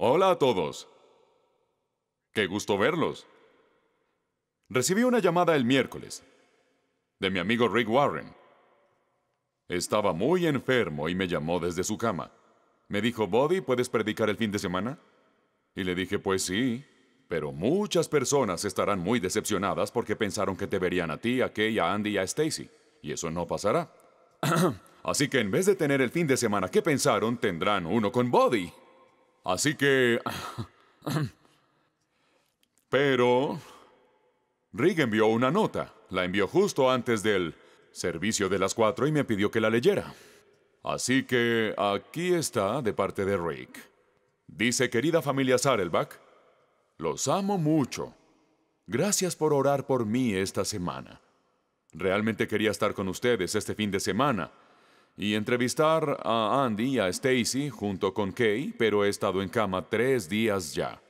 Hola a todos. Qué gusto verlos. Recibí una llamada el miércoles de mi amigo Rick Warren. Estaba muy enfermo y me llamó desde su cama. Me dijo, Buddy, ¿puedes predicar el fin de semana? Y le dije, pues sí, pero muchas personas estarán muy decepcionadas porque pensaron que te verían a ti, a Kay, a Andy y a Stacy. Y eso no pasará. Así que en vez de tener el fin de semana que pensaron, tendrán uno con Buddy. Así que... Pero... Rick envió una nota. La envió justo antes del servicio de las 4 y me pidió que la leyera. Así que aquí está de parte de Rick. Dice, querida familia Saddleback, los amo mucho. Gracias por orar por mí esta semana. Realmente quería estar con ustedes este fin de semana y entrevistar a Andy y a Stacy junto con Kay, pero he estado en cama 3 días ya.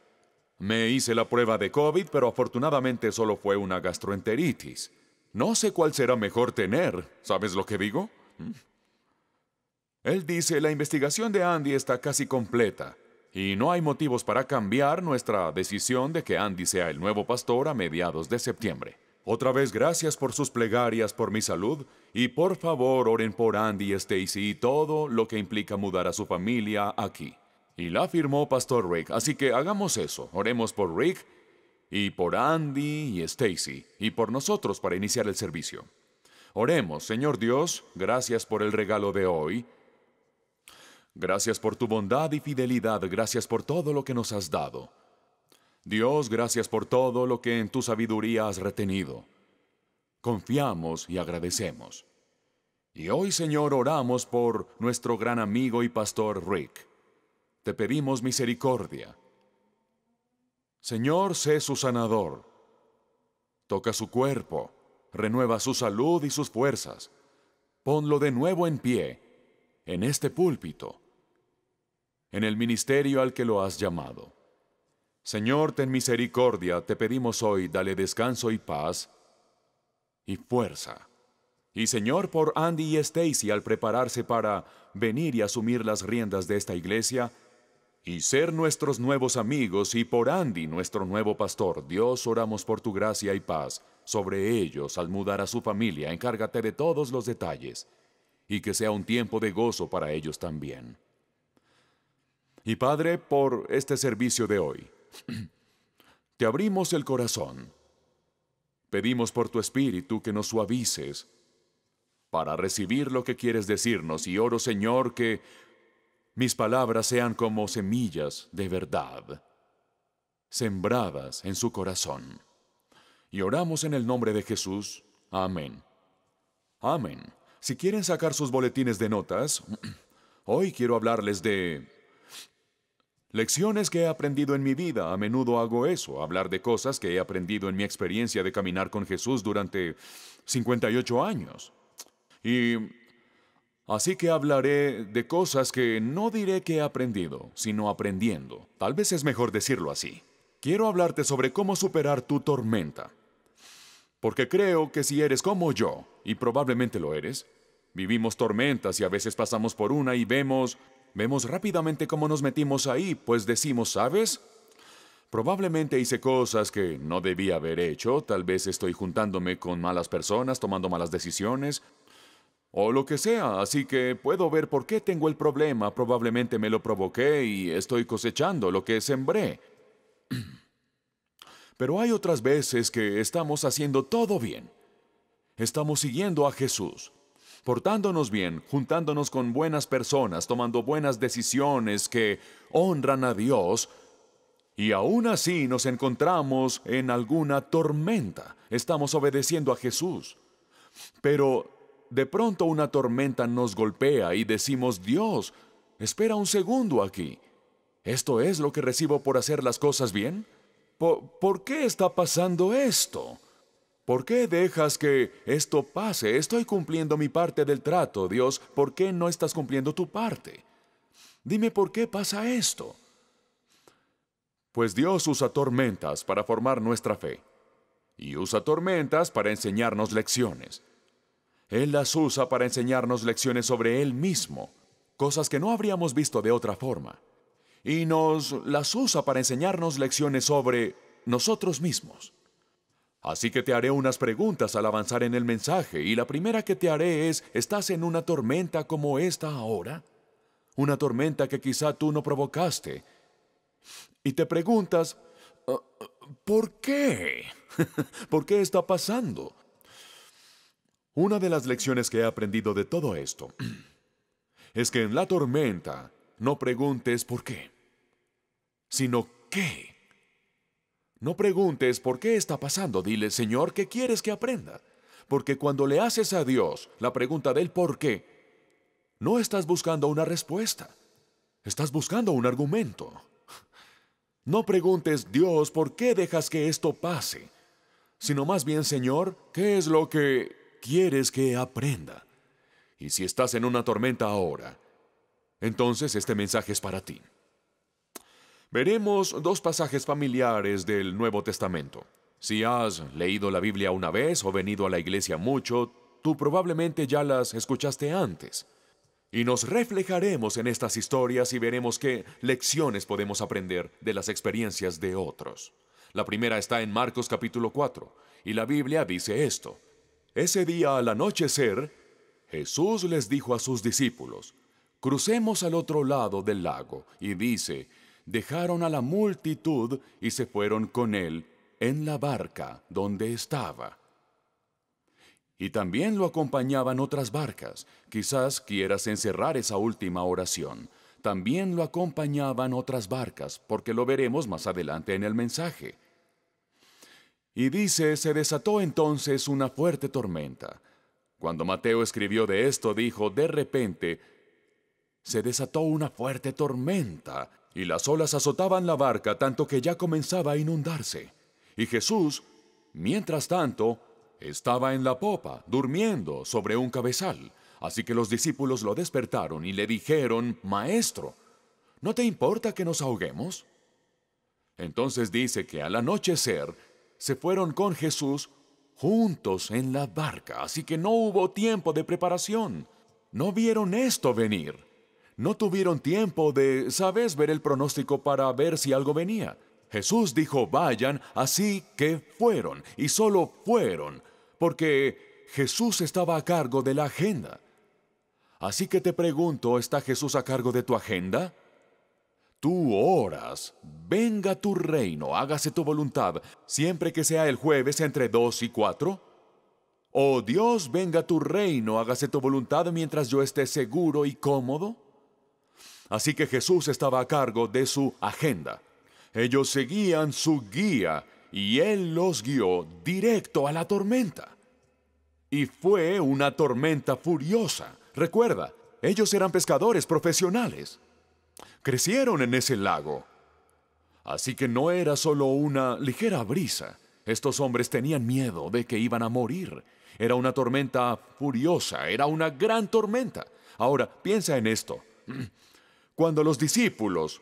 Me hice la prueba de COVID, pero afortunadamente solo fue una gastroenteritis. No sé cuál será mejor tener. ¿Sabes lo que digo? Él dice, la investigación de Andy está casi completa y no hay motivos para cambiar nuestra decisión de que Andy sea el nuevo pastor a mediados de septiembre. Otra vez gracias por sus plegarias por mi salud y por favor oren por Andy y Stacy y todo lo que implica mudar a su familia aquí. Y la firmó Pastor Rick, así que hagamos eso. Oremos por Rick y por Andy y Stacy y por nosotros para iniciar el servicio. Oremos, Señor Dios, gracias por el regalo de hoy. Gracias por tu bondad y fidelidad, gracias por todo lo que nos has dado. Dios, gracias por todo lo que en tu sabiduría has retenido. Confiamos y agradecemos. Y hoy, Señor, oramos por nuestro gran amigo y pastor Rick. Te pedimos misericordia. Señor, sé su sanador. Toca su cuerpo, renueva su salud y sus fuerzas. Ponlo de nuevo en pie, en este púlpito, en el ministerio al que lo has llamado. Señor, ten misericordia, te pedimos hoy, dale descanso y paz y fuerza. Y Señor, por Andy y Stacy al prepararse para venir y asumir las riendas de esta iglesia y ser nuestros nuevos amigos, y por Andy, nuestro nuevo pastor, Dios, oramos por tu gracia y paz sobre ellos al mudar a su familia. Encárgate de todos los detalles y que sea un tiempo de gozo para ellos también. Y Padre, por este servicio de hoy, te abrimos el corazón. Pedimos por tu Espíritu que nos suavices para recibir lo que quieres decirnos, y oro, Señor, que mis palabras sean como semillas de verdad, sembradas en su corazón. Y oramos en el nombre de Jesús. Amén. Amén. Si quieren sacar sus boletines de notas, hoy quiero hablarles de lecciones que he aprendido en mi vida. A menudo hago eso, hablar de cosas que he aprendido en mi experiencia de caminar con Jesús durante 58 años. Y así que hablaré de cosas que no diré que he aprendido, sino aprendiendo. Tal vez es mejor decirlo así. Quiero hablarte sobre cómo superar tu tormenta. Porque creo que si eres como yo, y probablemente lo eres, vivimos tormentas y a veces pasamos por una y vemos rápidamente cómo nos metimos ahí, pues decimos, ¿sabes? Probablemente hice cosas que no debía haber hecho, tal vez estoy juntándome con malas personas, tomando malas decisiones, o lo que sea, así que puedo ver por qué tengo el problema, probablemente me lo provoqué y estoy cosechando lo que sembré. Pero hay otras veces que estamos haciendo todo bien. Estamos siguiendo a Jesús, portándonos bien, juntándonos con buenas personas, tomando buenas decisiones que honran a Dios, y aún así nos encontramos en alguna tormenta. Estamos obedeciendo a Jesús. Pero de pronto una tormenta nos golpea y decimos, Dios, espera un segundo aquí. ¿Esto es lo que recibo por hacer las cosas bien? ¿Por qué está pasando esto? ¿Por qué dejas que esto pase? Estoy cumpliendo mi parte del trato, Dios. ¿Por qué no estás cumpliendo tu parte? Dime por qué pasa esto. Pues Dios usa tormentas para formar nuestra fe. Y usa tormentas para enseñarnos lecciones. Él las usa para enseñarnos lecciones sobre Él mismo, cosas que no habríamos visto de otra forma. y nos las usa para enseñarnos lecciones sobre nosotros mismos. Así que te haré unas preguntas al avanzar en el mensaje, y la primera que te haré es, ¿estás en una tormenta como esta ahora? Una tormenta que quizá tú no provocaste. Y te preguntas, ¿por qué? ¿Por qué está pasando? Una de las lecciones que he aprendido de todo esto es que en la tormenta no preguntes por qué, sino qué. No preguntes por qué está pasando, dile, Señor, ¿qué quieres que aprenda? Porque cuando le haces a Dios la pregunta del por qué, no estás buscando una respuesta, estás buscando un argumento. No preguntes, Dios, ¿por qué dejas que esto pase? Sino más bien, Señor, ¿qué es lo que quieres que aprenda? Y si estás en una tormenta ahora, entonces este mensaje es para ti. Veremos dos pasajes familiares del Nuevo Testamento. Si has leído la Biblia una vez o venido a la iglesia mucho, tú probablemente ya las escuchaste antes. Y nos reflejaremos en estas historias y veremos qué lecciones podemos aprender de las experiencias de otros. La primera está en Marcos capítulo 4, y la Biblia dice esto. Ese día al anochecer, Jesús les dijo a sus discípulos, crucemos al otro lado del lago, y dice, dejaron a la multitud y se fueron con él en la barca donde estaba. Y también lo acompañaban otras barcas. Quizás quieras encerrar esa última oración. También lo acompañaban otras barcas, porque lo veremos más adelante en el mensaje. Y dice, se desató entonces una fuerte tormenta. Cuando Mateo escribió de esto, dijo, de repente, se desató una fuerte tormenta, y las olas azotaban la barca tanto que ya comenzaba a inundarse. Y Jesús, mientras tanto, estaba en la popa, durmiendo sobre un cabezal. Así que los discípulos lo despertaron y le dijeron, Maestro, ¿no te importa que nos ahoguemos? Entonces dice que al anochecer se fueron con Jesús juntos en la barca, así que no hubo tiempo de preparación. No vieron esto venir. No tuvieron tiempo de, ¿sabes?, ver el pronóstico para ver si algo venía. Jesús dijo, vayan, así que fueron, y solo fueron, porque Jesús estaba a cargo de la agenda. Así que te pregunto, ¿está Jesús a cargo de tu agenda? Tú oras, venga tu reino, hágase tu voluntad, siempre que sea el jueves entre 2 y 4. O Dios, venga tu reino, hágase tu voluntad mientras yo esté seguro y cómodo. Así que Jesús estaba a cargo de su agenda. Ellos seguían su guía y Él los guió directo a la tormenta. Y fue una tormenta furiosa. Recuerda, ellos eran pescadores profesionales. Crecieron en ese lago. Así que no era solo una ligera brisa. Estos hombres tenían miedo de que iban a morir. Era una tormenta furiosa, era una gran tormenta. Ahora, piensa en esto. Cuando los discípulos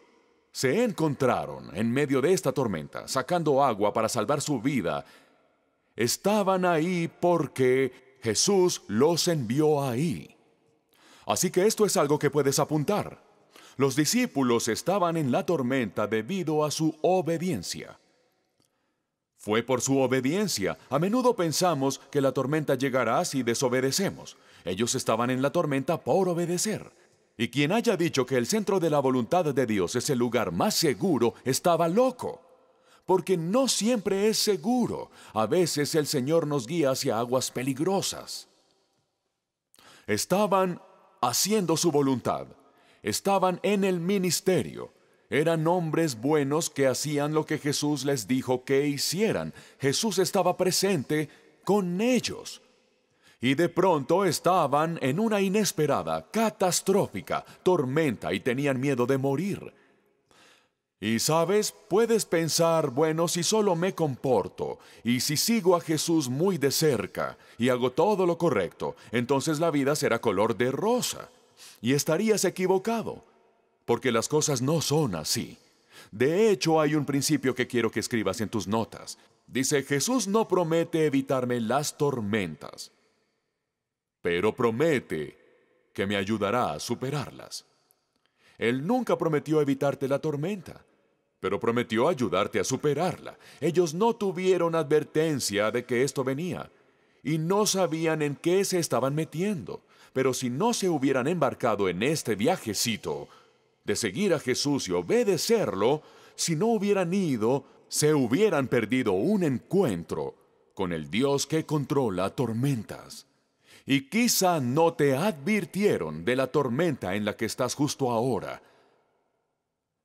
se encontraron en medio de esta tormenta, sacando agua para salvar su vida, estaban ahí porque Jesús los envió ahí. Así que esto es algo que puedes apuntar. Los discípulos estaban en la tormenta debido a su obediencia. Fue por su obediencia. A menudo pensamos que la tormenta llegará si desobedecemos. Ellos estaban en la tormenta por obedecer. Y quien haya dicho que el centro de la voluntad de Dios es el lugar más seguro, estaba loco. Porque no siempre es seguro. A veces el Señor nos guía hacia aguas peligrosas. Estaban haciendo su voluntad. Estaban en el ministerio. Eran hombres buenos que hacían lo que Jesús les dijo que hicieran. Jesús estaba presente con ellos. Y de pronto estaban en una inesperada, catastrófica tormenta y tenían miedo de morir. Y sabes, puedes pensar, bueno, si solo me comporto y si sigo a Jesús muy de cerca y hago todo lo correcto, entonces la vida será color de rosa. Y estarías equivocado, porque las cosas no son así. De hecho, hay un principio que quiero que escribas en tus notas. Dice, Jesús no promete evitarme las tormentas, pero promete que me ayudará a superarlas. Él nunca prometió evitarte la tormenta, pero prometió ayudarte a superarla. Ellos no tuvieron advertencia de que esto venía y no sabían en qué se estaban metiendo. Pero si no se hubieran embarcado en este viajecito de seguir a Jesús y obedecerlo, si no hubieran ido, se hubieran perdido un encuentro con el Dios que controla tormentas. Y quizá no te advirtieron de la tormenta en la que estás justo ahora.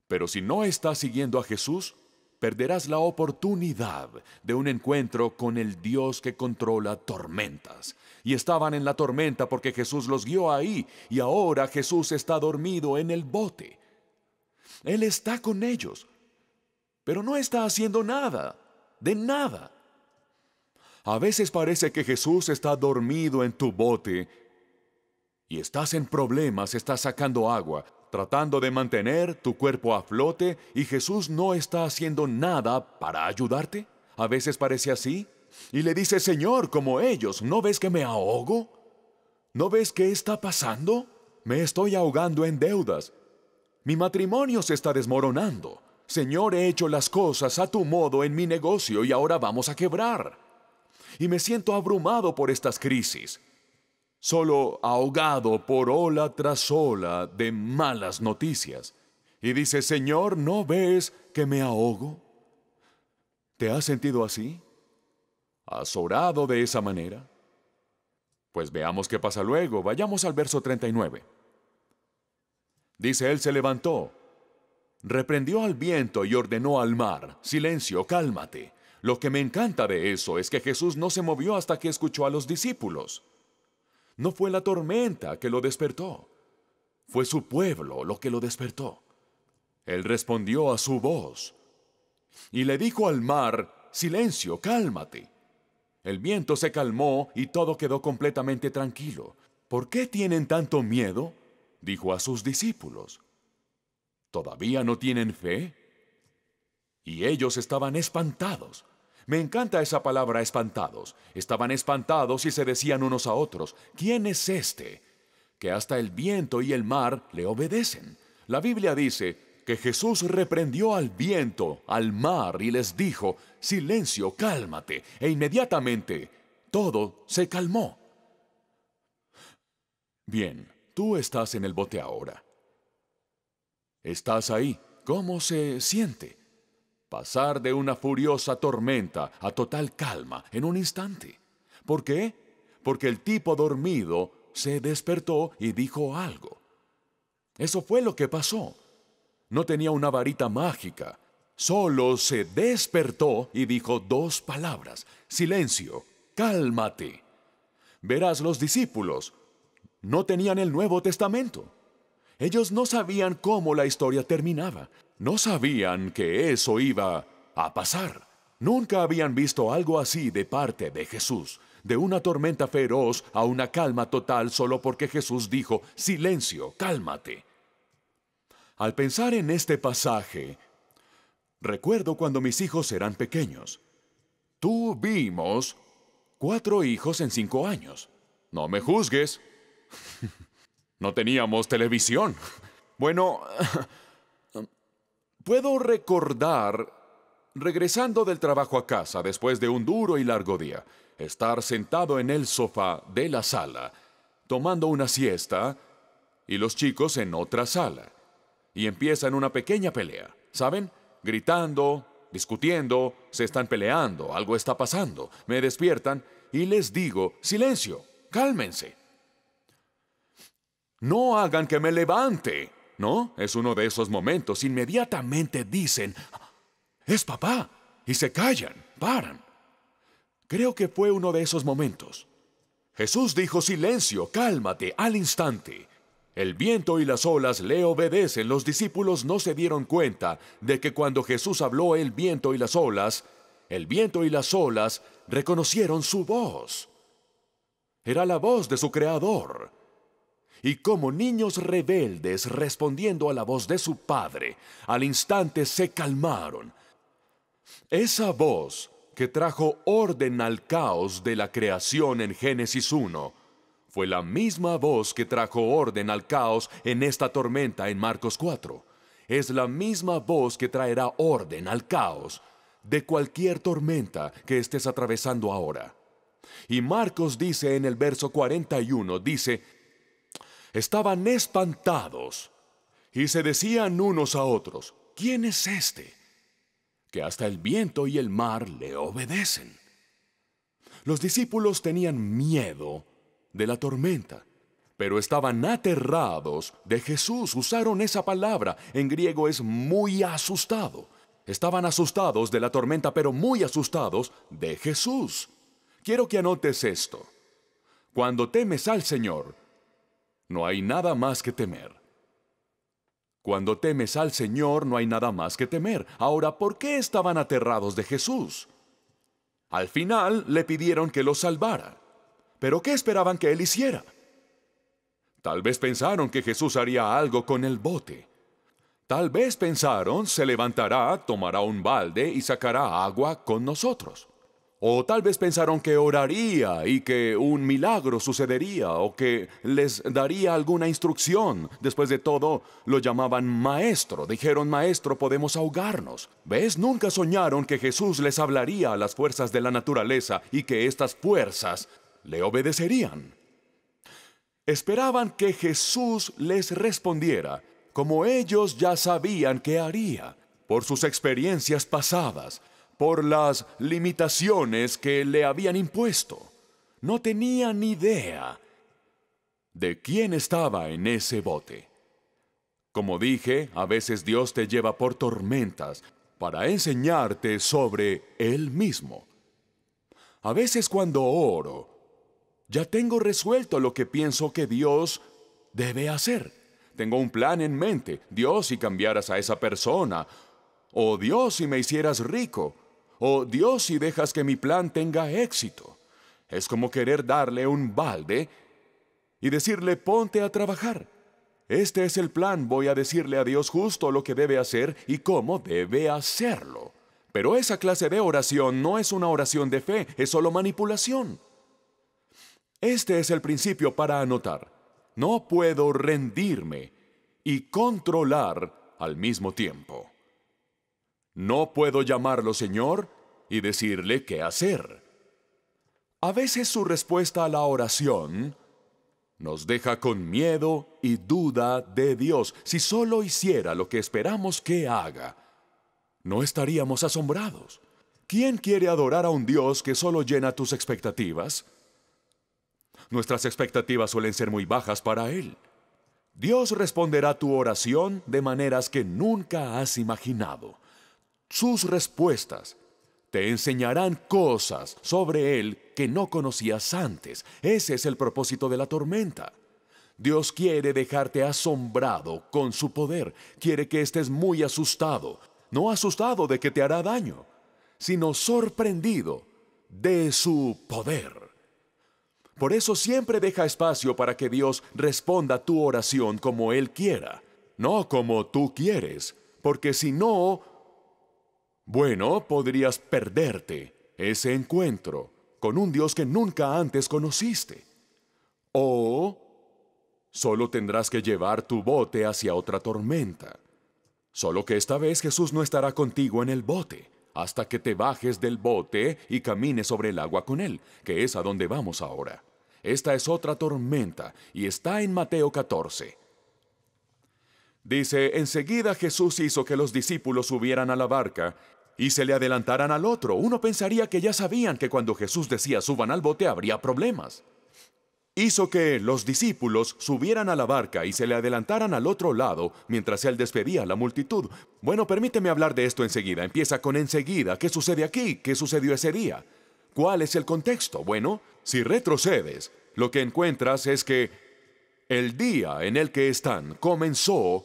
Pero si no estás siguiendo a Jesús, perderás la oportunidad de un encuentro con el Dios que controla tormentas. Y estaban en la tormenta porque Jesús los guió ahí, y ahora Jesús está dormido en el bote. Él está con ellos, pero no está haciendo nada, de nada. A veces parece que Jesús está dormido en tu bote y estás en problemas, estás sacando agua, tratando de mantener tu cuerpo a flote y Jesús no está haciendo nada para ayudarte. A veces parece así. Y le dices, Señor, como ellos, ¿no ves que me ahogo? ¿No ves qué está pasando? Me estoy ahogando en deudas. Mi matrimonio se está desmoronando. Señor, he hecho las cosas a tu modo en mi negocio y ahora vamos a quebrar. Y me siento abrumado por estas crisis, solo ahogado por ola tras ola de malas noticias. Y dice, Señor, ¿no ves que me ahogo? ¿Te has sentido así? ¿Has orado de esa manera? Pues veamos qué pasa luego. Vayamos al verso 39. Dice, él se levantó, reprendió al viento y ordenó al mar, silencio, cálmate. Lo que me encanta de eso es que Jesús no se movió hasta que escuchó a los discípulos. No fue la tormenta que lo despertó, fue su pueblo lo que lo despertó. Él respondió a su voz y le dijo al mar, silencio, cálmate. El viento se calmó y todo quedó completamente tranquilo. ¿Por qué tienen tanto miedo?, dijo a sus discípulos. ¿Todavía no tienen fe? Y ellos estaban espantados. Me encanta esa palabra, espantados. Estaban espantados y se decían unos a otros, ¿quién es este que hasta el viento y el mar le obedecen? La Biblia dice que Jesús reprendió al viento, al mar, y les dijo, silencio, cálmate, e inmediatamente todo se calmó. Bien, tú estás en el bote ahora. Estás ahí. ¿Cómo se siente? Pasar de una furiosa tormenta a total calma en un instante. ¿Por qué? Porque el tipo dormido se despertó y dijo algo. Eso fue lo que pasó. No tenía una varita mágica. Solo se despertó y dijo dos palabras. Silencio, cálmate. Verás, los discípulos no tenían el Nuevo Testamento. Ellos no sabían cómo la historia terminaba. No sabían que eso iba a pasar. Nunca habían visto algo así de parte de Jesús, de una tormenta feroz a una calma total solo porque Jesús dijo, silencio, cálmate. Al pensar en este pasaje, recuerdo cuando mis hijos eran pequeños. Tuvimos 4 hijos en 5 años. No me juzgues. No teníamos televisión. Bueno, puedo recordar, regresando del trabajo a casa después de un duro y largo día, estar sentado en el sofá de la sala, tomando una siesta, y los chicos en otra sala. Y empiezan una pequeña pelea, ¿saben? Gritando, discutiendo, se están peleando, algo está pasando. Me despiertan y les digo, silencio, cálmense. No hagan que me levante, ¿no? Es uno de esos momentos. Inmediatamente dicen, es papá, y se callan, paran. Creo que fue uno de esos momentos. Jesús dijo, silencio, cálmate, al instante. El viento y las olas le obedecen. Los discípulos no se dieron cuenta de que cuando Jesús habló el viento y las olas reconocieron su voz. Era la voz de su Creador. Y como niños rebeldes respondiendo a la voz de su padre, al instante se calmaron. Esa voz que trajo orden al caos de la creación en Génesis 1 Fue la misma voz que trajo orden al caos en esta tormenta en Marcos 4. Es la misma voz que traerá orden al caos de cualquier tormenta que estés atravesando ahora. Y Marcos dice en el verso 41, dice, estaban espantados y se decían unos a otros, ¿quién es este? Que hasta el viento y el mar le obedecen. Los discípulos tenían miedo de la tormenta, pero estaban aterrados de Jesús. Usaron esa palabra, en griego es muy asustado. Estaban asustados de la tormenta, pero muy asustados de Jesús. Quiero que anotes esto. Cuando temes al Señor, no hay nada más que temer. Cuando temes al Señor, no hay nada más que temer. Ahora, ¿por qué estaban aterrados de Jesús? Al final le pidieron que los salvara. ¿Pero qué esperaban que él hiciera? Tal vez pensaron que Jesús haría algo con el bote. Tal vez pensaron, se levantará, tomará un balde y sacará agua con nosotros. O tal vez pensaron que oraría y que un milagro sucedería o que les daría alguna instrucción. Después de todo, lo llamaban maestro. Dijeron, maestro, podemos ahogarnos. ¿Ves? Nunca soñaron que Jesús les hablaría a las fuerzas de la naturaleza y que estas fuerzas le obedecerían. Esperaban que Jesús les respondiera, como ellos ya sabían que haría, por sus experiencias pasadas, por las limitaciones que le habían impuesto. No tenían idea de quién estaba en ese bote. Como dije, a veces Dios te lleva por tormentas para enseñarte sobre Él mismo. A veces cuando oro, ya tengo resuelto lo que pienso que Dios debe hacer. Tengo un plan en mente. Dios, si cambiaras a esa persona. O Dios, si me hicieras rico. O Dios, si dejas que mi plan tenga éxito. Es como querer darle un balde y decirle, ponte a trabajar. Este es el plan, voy a decirle a Dios justo lo que debe hacer y cómo debe hacerlo. Pero esa clase de oración no es una oración de fe, es solo manipulación. Este es el principio para anotar. No puedo rendirme y controlar al mismo tiempo. No puedo llamarlo Señor y decirle qué hacer. A veces su respuesta a la oración nos deja con miedo y duda de Dios. Si solo hiciera lo que esperamos que haga, no estaríamos asombrados. ¿Quién quiere adorar a un Dios que solo llena tus expectativas? Nuestras expectativas suelen ser muy bajas para Él. Dios responderá tu oración de maneras que nunca has imaginado. Sus respuestas te enseñarán cosas sobre Él que no conocías antes. Ese es el propósito de la tormenta. Dios quiere dejarte asombrado con su poder. Quiere que estés muy asustado. No asustado de que te hará daño, sino sorprendido de su poder. Por eso siempre deja espacio para que Dios responda tu oración como Él quiera, no como tú quieres, porque si no, bueno, podrías perderte ese encuentro con un Dios que nunca antes conociste. O solo tendrás que llevar tu bote hacia otra tormenta. Solo que esta vez Jesús no estará contigo en el bote, hasta que te bajes del bote y camines sobre el agua con Él, que es a donde vamos ahora. Esta es otra tormenta, y está en Mateo 14. Dice, enseguida Jesús hizo que los discípulos subieran a la barca y se le adelantaran al otro. Uno pensaría que ya sabían que cuando Jesús decía suban al bote habría problemas. Hizo que los discípulos subieran a la barca y se le adelantaran al otro lado mientras él despedía a la multitud. Bueno, permíteme hablar de esto enseguida. Empieza con enseguida. ¿Qué sucede aquí? ¿Qué sucedió ese día? ¿Cuál es el contexto? Bueno, si retrocedes, lo que encuentras es que el día en el que están comenzó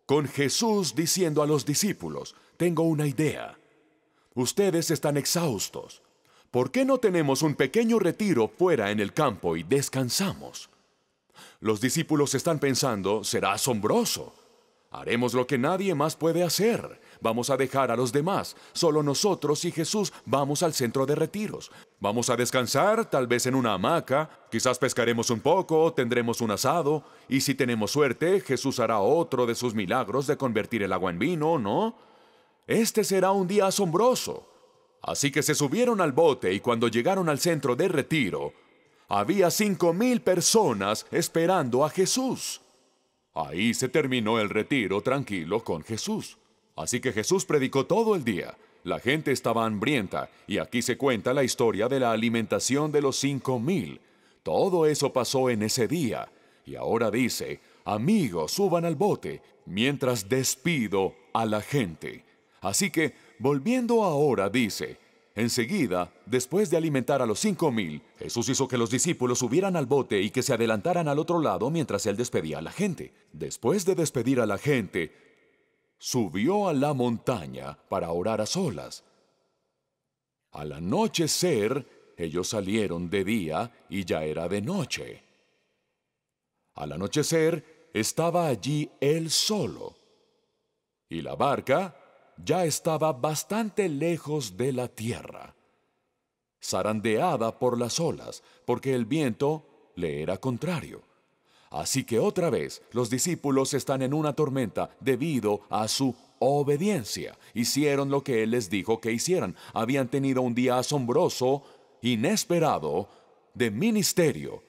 con Jesús diciendo a los discípulos, tengo una idea. Ustedes están exhaustos. ¿Por qué no tenemos un pequeño retiro fuera en el campo y descansamos? Los discípulos están pensando, será asombroso. Haremos lo que nadie más puede hacer. Vamos a dejar a los demás. Solo nosotros y Jesús vamos al centro de retiros. Vamos a descansar, tal vez en una hamaca, quizás pescaremos un poco, tendremos un asado, y si tenemos suerte, Jesús hará otro de sus milagros de convertir el agua en vino, ¿no? Este será un día asombroso. Así que se subieron al bote y cuando llegaron al centro de retiro, había 5,000 personas esperando a Jesús. Ahí se terminó el retiro tranquilo con Jesús. Así que Jesús predicó todo el día. La gente estaba hambrienta y aquí se cuenta la historia de la alimentación de los 5,000. Todo eso pasó en ese día. Y ahora dice, amigos, suban al bote mientras despido a la gente. Así que, volviendo ahora, dice, enseguida, después de alimentar a los 5,000, Jesús hizo que los discípulos subieran al bote y que se adelantaran al otro lado mientras él despedía a la gente. Después de despedir a la gente, subió a la montaña para orar a solas. Al anochecer, ellos salieron de día y ya era de noche. Al anochecer, estaba allí él solo, y la barca ya estaba bastante lejos de la tierra, zarandeada por las olas, porque el viento le era contrario. Así que otra vez los discípulos están en una tormenta debido a su obediencia. Hicieron lo que él les dijo que hicieran. Habían tenido un día asombroso, inesperado, de ministerio.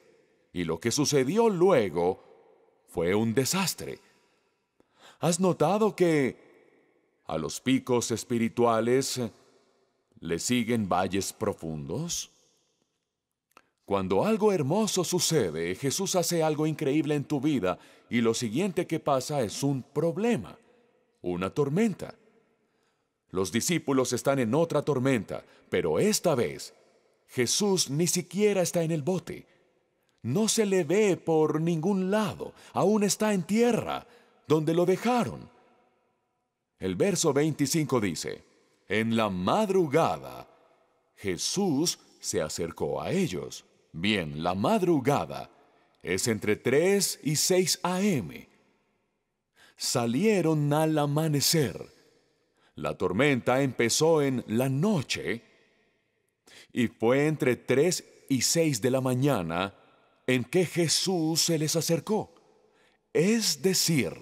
Y lo que sucedió luego fue un desastre. ¿Has notado que a los picos espirituales le siguen valles profundos? Cuando algo hermoso sucede, Jesús hace algo increíble en tu vida y lo siguiente que pasa es un problema, una tormenta. Los discípulos están en otra tormenta, pero esta vez Jesús ni siquiera está en el bote. No se le ve por ningún lado, aún está en tierra, donde lo dejaron. El verso 25 dice, en la madrugada, Jesús se acercó a ellos. Bien, la madrugada es entre 3 y 6 a.m. Salieron al amanecer. La tormenta empezó en la noche y fue entre 3 y 6 de la mañana en que Jesús se les acercó. Es decir,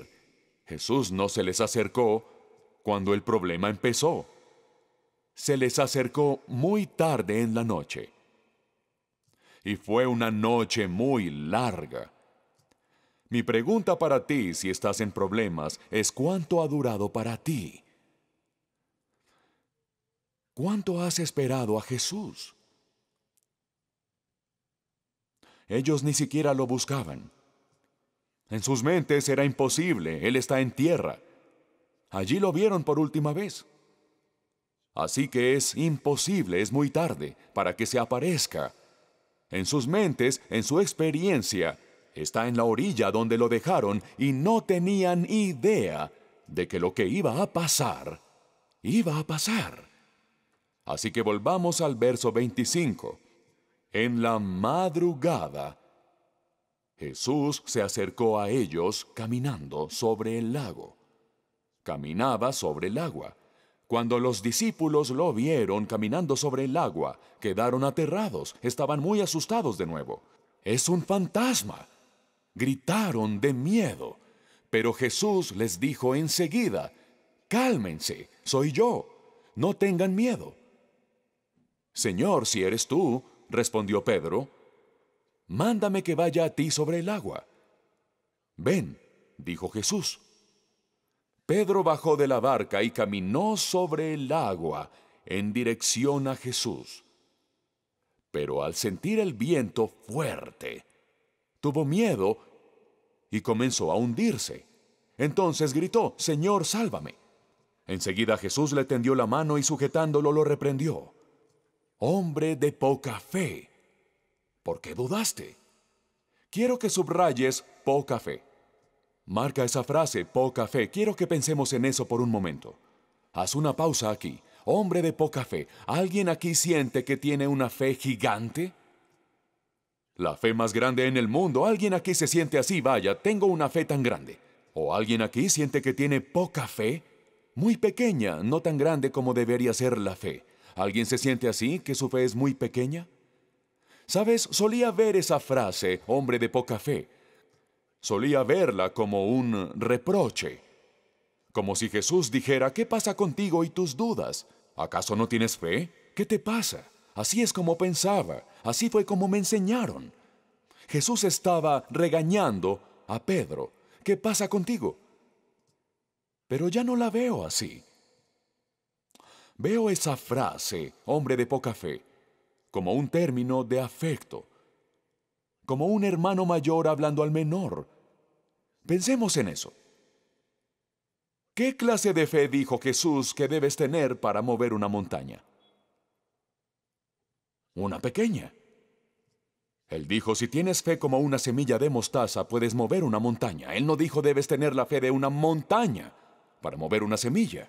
Jesús no se les acercó cuando el problema empezó. Se les acercó muy tarde en la noche. Y fue una noche muy larga. Mi pregunta para ti, si estás en problemas, es ¿cuánto ha durado para ti? ¿Cuánto has esperado a Jesús? Ellos ni siquiera lo buscaban. En sus mentes era imposible, Él está en tierra. Allí lo vieron por última vez. Así que es imposible, es muy tarde, para que se aparezca. En sus mentes, en su experiencia, está en la orilla donde lo dejaron y no tenían idea de que lo que iba a pasar, iba a pasar. Así que volvamos al verso 25. En la madrugada, Jesús se acercó a ellos caminando sobre el lago. Caminaba sobre el agua. Cuando los discípulos lo vieron caminando sobre el agua, quedaron aterrados, estaban muy asustados de nuevo. ¡Es un fantasma! Gritaron de miedo. Pero Jesús les dijo enseguida, cálmense, soy yo, no tengan miedo. Señor, si eres tú, respondió Pedro, mándame que vaya a ti sobre el agua. Ven, dijo Jesús. Pedro bajó de la barca y caminó sobre el agua en dirección a Jesús. Pero al sentir el viento fuerte, tuvo miedo y comenzó a hundirse. Entonces gritó, Señor, sálvame. Enseguida Jesús le tendió la mano y sujetándolo lo reprendió. Hombre de poca fe, ¿por qué dudaste? Quiero que subrayes poca fe. Marca esa frase, poca fe. Quiero que pensemos en eso por un momento. Haz una pausa aquí. Hombre de poca fe. ¿Alguien aquí siente que tiene una fe gigante? La fe más grande en el mundo. ¿Alguien aquí se siente así? Vaya, tengo una fe tan grande. ¿O alguien aquí siente que tiene poca fe? Muy pequeña, no tan grande como debería ser la fe. ¿Alguien se siente así, que su fe es muy pequeña? ¿Sabes? Solía ver esa frase, hombre de poca fe. Solía verla como un reproche. Como si Jesús dijera, ¿qué pasa contigo y tus dudas? ¿Acaso no tienes fe? ¿Qué te pasa? Así es como pensaba, así fue como me enseñaron. Jesús estaba regañando a Pedro. ¿Qué pasa contigo? Pero ya no la veo así. Veo esa frase, hombre de poca fe, como un término de afecto, como un hermano mayor hablando al menor. Pensemos en eso. ¿Qué clase de fe dijo Jesús que debes tener para mover una montaña? Una pequeña. Él dijo, si tienes fe como una semilla de mostaza, puedes mover una montaña. Él no dijo, debes tener la fe de una montaña para mover una semilla.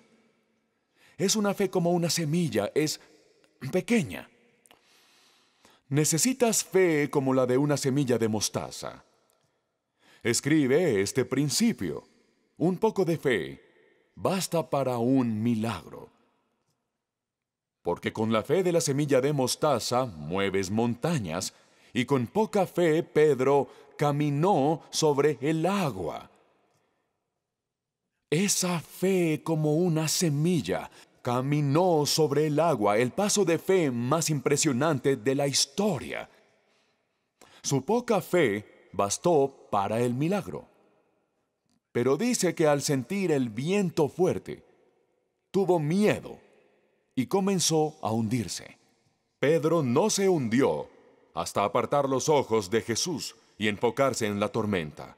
Es una fe como una semilla, es pequeña. Necesitas fe como la de una semilla de mostaza. Escribe este principio. Un poco de fe basta para un milagro. Porque con la fe de la semilla de mostaza mueves montañas, y con poca fe Pedro caminó sobre el agua. Esa fe como una semilla caminó sobre el agua, el paso de fe más impresionante de la historia. Su poca fe bastó para el milagro. Pero dice que al sentir el viento fuerte, tuvo miedo y comenzó a hundirse. Pedro no se hundió hasta apartar los ojos de Jesús y enfocarse en la tormenta.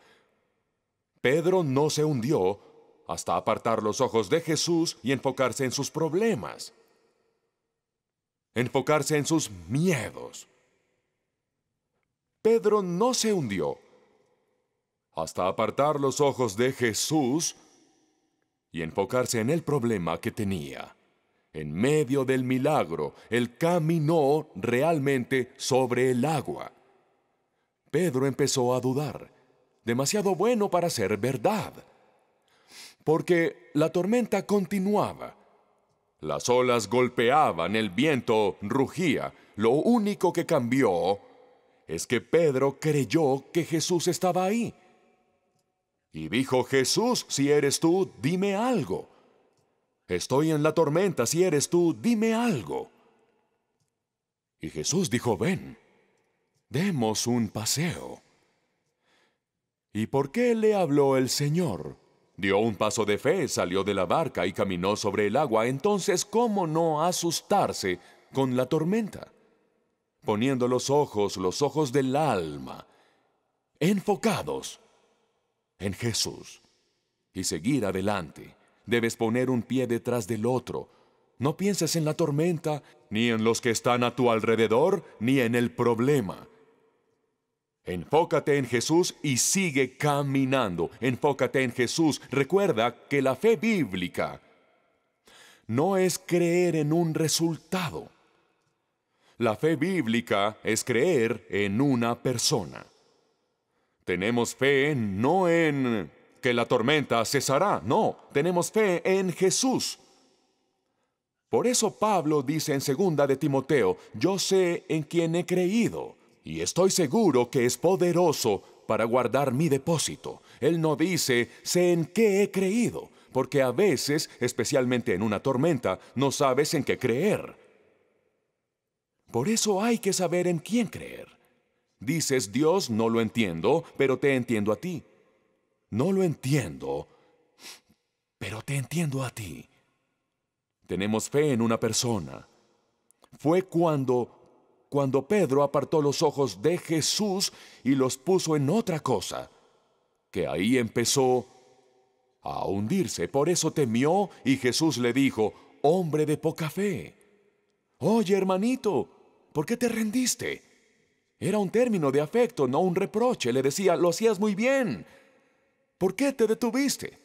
Pedro no se hundió hasta apartar los ojos de Jesús y enfocarse en sus problemas, enfocarse en sus miedos. Pedro no se hundió hasta apartar los ojos de Jesús y enfocarse en el problema que tenía. En medio del milagro, él caminó realmente sobre el agua. Pedro empezó a dudar, demasiado bueno para ser verdad, porque la tormenta continuaba. Las olas golpeaban, el viento rugía. Lo único que cambió es que Pedro creyó que Jesús estaba ahí. Y dijo, Jesús, si eres tú, dime algo. Estoy en la tormenta, si eres tú, dime algo. Y Jesús dijo, ven, demos un paseo. ¿Y por qué le habló el Señor? Dio un paso de fe, salió de la barca y caminó sobre el agua. Entonces, ¿cómo no asustarse con la tormenta? Poniendo los ojos del alma, enfocados en Jesús y seguir adelante. Debes poner un pie detrás del otro. No pienses en la tormenta, ni en los que están a tu alrededor, ni en el problema. Enfócate en Jesús y sigue caminando. Enfócate en Jesús. Recuerda que la fe bíblica no es creer en un resultado. La fe bíblica es creer en una persona. Tenemos fe no en que la tormenta cesará, no, tenemos fe en Jesús. Por eso Pablo dice en 2 de Timoteo, yo sé en quién he creído y estoy seguro que es poderoso para guardar mi depósito. Él no dice, sé en qué he creído, porque a veces, especialmente en una tormenta, no sabes en qué creer. Por eso hay que saber en quién creer. Dices, Dios, no lo entiendo, pero te entiendo a ti. No lo entiendo, pero te entiendo a ti. Tenemos fe en una persona. Fue cuando Pedro apartó los ojos de Jesús y los puso en otra cosa, que ahí empezó a hundirse. Por eso temió y Jesús le dijo, hombre de poca fe. Oye, hermanito, ¿por qué te rendiste? Era un término de afecto, no un reproche. Le decía, lo hacías muy bien. ¿Por qué te detuviste?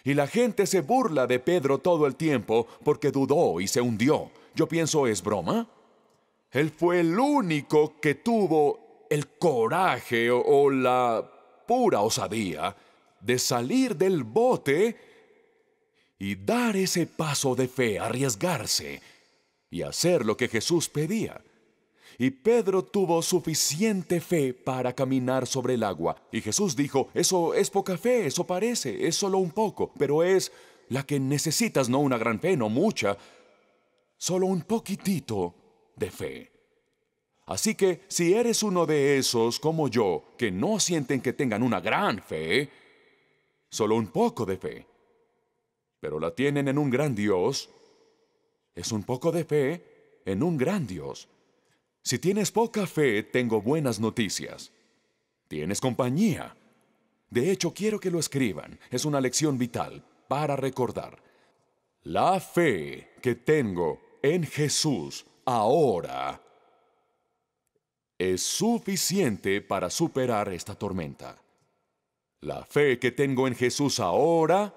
Y la gente se burla de Pedro todo el tiempo porque dudó y se hundió. Yo pienso, ¿es broma? Él fue el único que tuvo el coraje o la pura osadía de salir del bote y dar ese paso de fe, arriesgarse. y hacer lo que Jesús pedía. Y Pedro tuvo suficiente fe para caminar sobre el agua. Y Jesús dijo, eso es poca fe, eso parece, es solo un poco, pero es la que necesitas, no una gran fe, no mucha, solo un poquitito de fe. Así que si eres uno de esos como yo, que no sienten que tengan una gran fe, solo un poco de fe, pero la tienen en un gran Dios, es un poco de fe en un gran Dios. Si tienes poca fe, tengo buenas noticias. Tienes compañía. De hecho, quiero que lo escriban. Es una lección vital para recordar. La fe que tengo en Jesús ahora es suficiente para superar esta tormenta. La fe que tengo en Jesús ahora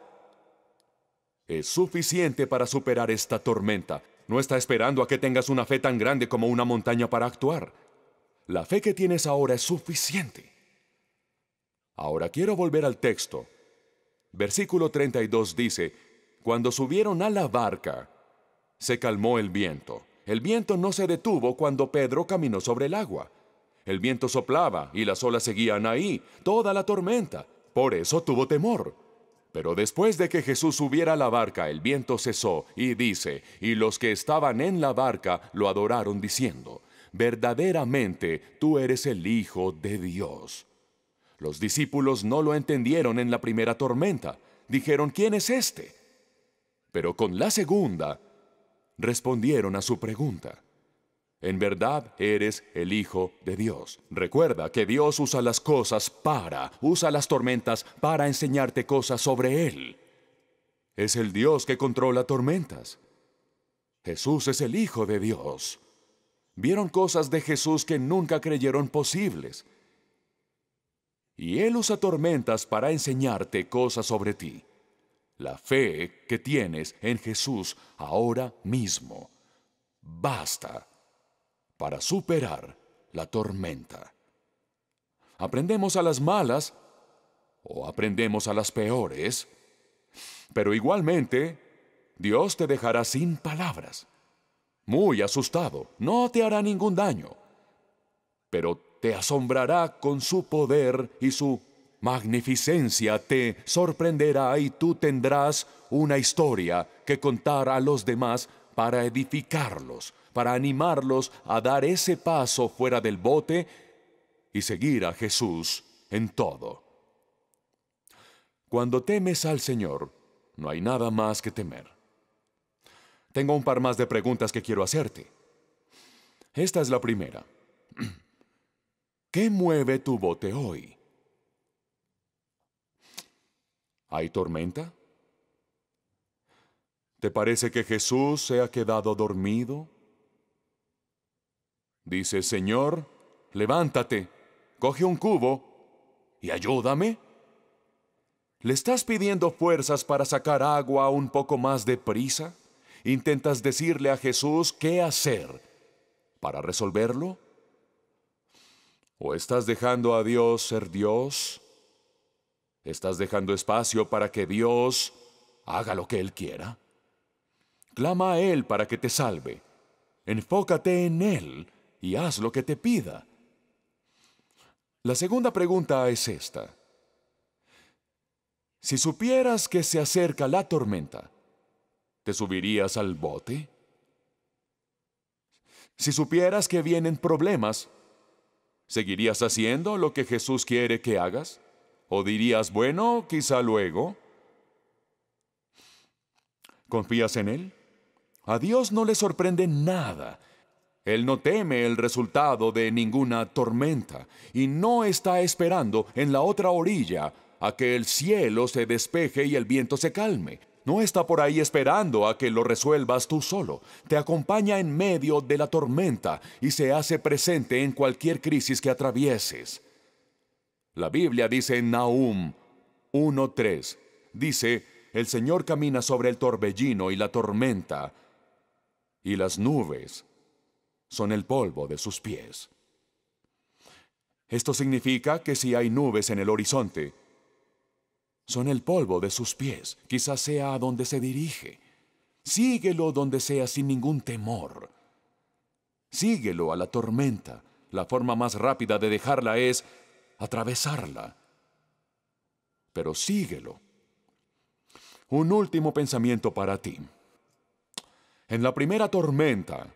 es suficiente para superar esta tormenta. No está esperando a que tengas una fe tan grande como una montaña para actuar. La fe que tienes ahora es suficiente. Ahora quiero volver al texto. Versículo 32 dice, cuando subieron a la barca, se calmó el viento. El viento no se detuvo cuando Pedro caminó sobre el agua. El viento soplaba y las olas seguían ahí, toda la tormenta. Por eso tuvo temor. Pero después de que Jesús subiera a la barca, el viento cesó, y dice, y los que estaban en la barca lo adoraron diciendo, verdaderamente tú eres el Hijo de Dios. Los discípulos no lo entendieron en la primera tormenta. Dijeron, ¿quién es este? Pero con la segunda, respondieron a su pregunta. En verdad eres el Hijo de Dios. Recuerda que Dios usa las usa las tormentas para enseñarte cosas sobre Él. Es el Dios que controla tormentas. Jesús es el Hijo de Dios. Vieron cosas de Jesús que nunca creyeron posibles. Y Él usa tormentas para enseñarte cosas sobre ti. La fe que tienes en Jesús ahora mismo basta para superar la tormenta. Aprendemos a las malas o aprendemos a las peores, pero igualmente Dios te dejará sin palabras, muy asustado, no te hará ningún daño, pero te asombrará con su poder y su magnificencia, te sorprenderá y tú tendrás una historia que contar a los demás para edificarlos, para animarlos a dar ese paso fuera del bote y seguir a Jesús en todo. Cuando temes al Señor, no hay nada más que temer. Tengo un par más de preguntas que quiero hacerte. Esta es la primera. ¿Qué mueve tu bote hoy? ¿Hay tormenta? ¿Te parece que Jesús se ha quedado dormido? Dice, Señor, levántate, coge un cubo y ayúdame. ¿Le estás pidiendo fuerzas para sacar agua un poco más deprisa? ¿Intentas decirle a Jesús qué hacer para resolverlo? ¿O estás dejando a Dios ser Dios? ¿Estás dejando espacio para que Dios haga lo que Él quiera? Clama a Él para que te salve. Enfócate en Él y haz lo que te pida. La segunda pregunta es esta. Si supieras que se acerca la tormenta, ¿te subirías al bote? Si supieras que vienen problemas, ¿seguirías haciendo lo que Jesús quiere que hagas? ¿O dirías, bueno, quizá luego? ¿Confías en Él? A Dios no le sorprende nada. Él no teme el resultado de ninguna tormenta y no está esperando en la otra orilla a que el cielo se despeje y el viento se calme. No está por ahí esperando a que lo resuelvas tú solo. Te acompaña en medio de la tormenta y se hace presente en cualquier crisis que atravieses. La Biblia dice en Nahum 1:3, dice, el Señor camina sobre el torbellino y la tormenta, y las nubes son el polvo de sus pies. Esto significa que si hay nubes en el horizonte, son el polvo de sus pies, quizás sea a donde se dirige. Síguelo donde sea sin ningún temor. Síguelo a la tormenta. La forma más rápida de dejarla es atravesarla. Pero síguelo. Un último pensamiento para ti. En la primera tormenta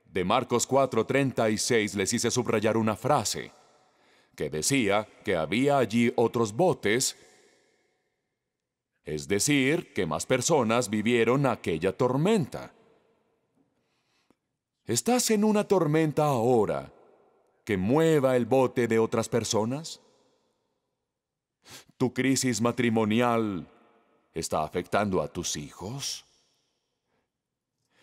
de Marcos 4:36 les hice subrayar una frase que decía que había allí otros botes, es decir, que más personas vivieron aquella tormenta. ¿Estás en una tormenta ahora que mueva el bote de otras personas? ¿Tu crisis matrimonial está afectando a tus hijos?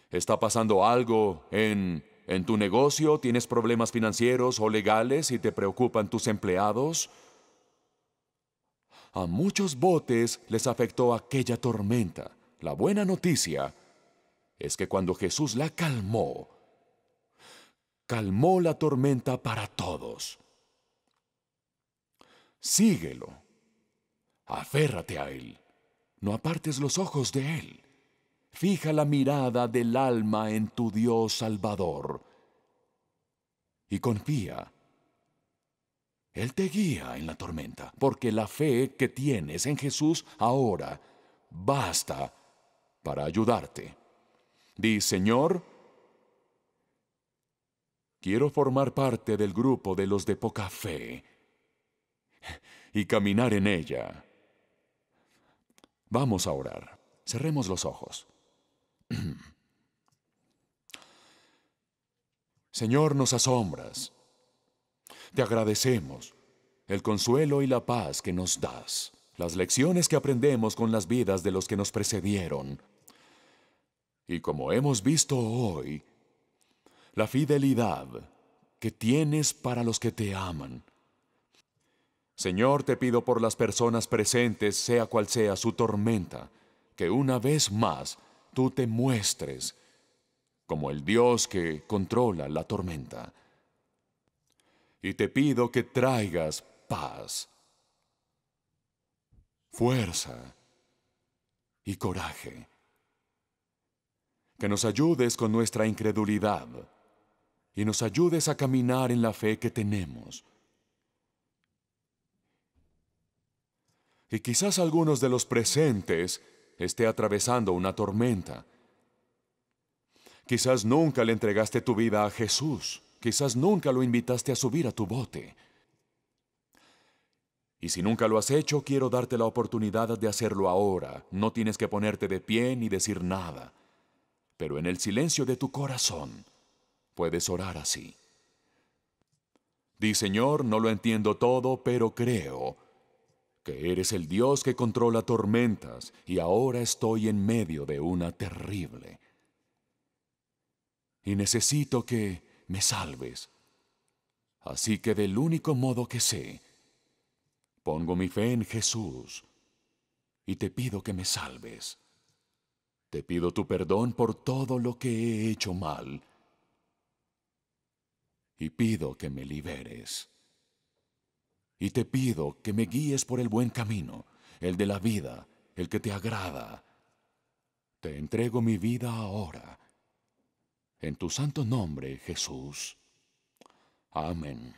¿Está pasando algo en tu negocio? ¿Tienes problemas financieros o legales y te preocupan tus empleados? A muchos botes les afectó aquella tormenta. La buena noticia es que cuando Jesús la calmó, calmó la tormenta para todos. Síguelo. Aférrate a Él. No apartes los ojos de Él. Fija la mirada del alma en tu Dios Salvador. Y confía. Él te guía en la tormenta, porque la fe que tienes en Jesús ahora basta para ayudarte. Di, Señor, quiero formar parte del grupo de los de poca fe y caminar en ella. Vamos a orar. Cerremos los ojos. Señor, nos asombras. Te agradecemos el consuelo y la paz que nos das, las lecciones que aprendemos con las vidas de los que nos precedieron. Y como hemos visto hoy, la fidelidad que tienes para los que te aman. Señor, te pido por las personas presentes, sea cual sea su tormenta, que una vez más tú te muestres como el Dios que controla la tormenta. Y te pido que traigas paz, fuerza y coraje. Que nos ayudes con nuestra incredulidad y nos ayudes a caminar en la fe que tenemos. Y quizás algunos de los presentes esté atravesando una tormenta. Quizás nunca le entregaste tu vida a Jesús. Quizás nunca lo invitaste a subir a tu bote. Y si nunca lo has hecho, quiero darte la oportunidad de hacerlo ahora. No tienes que ponerte de pie ni decir nada. Pero en el silencio de tu corazón puedes orar así. Di, Señor, no lo entiendo todo, pero creo que eres el Dios que controla tormentas y ahora estoy en medio de una terrible. Y necesito que me salves. Así que del único modo que sé, pongo mi fe en Jesús y te pido que me salves. Te pido tu perdón por todo lo que he hecho mal y pido que me liberes. Y te pido que me guíes por el buen camino, el de la vida, el que te agrada. Te entrego mi vida ahora. En tu santo nombre, Jesús. Amén.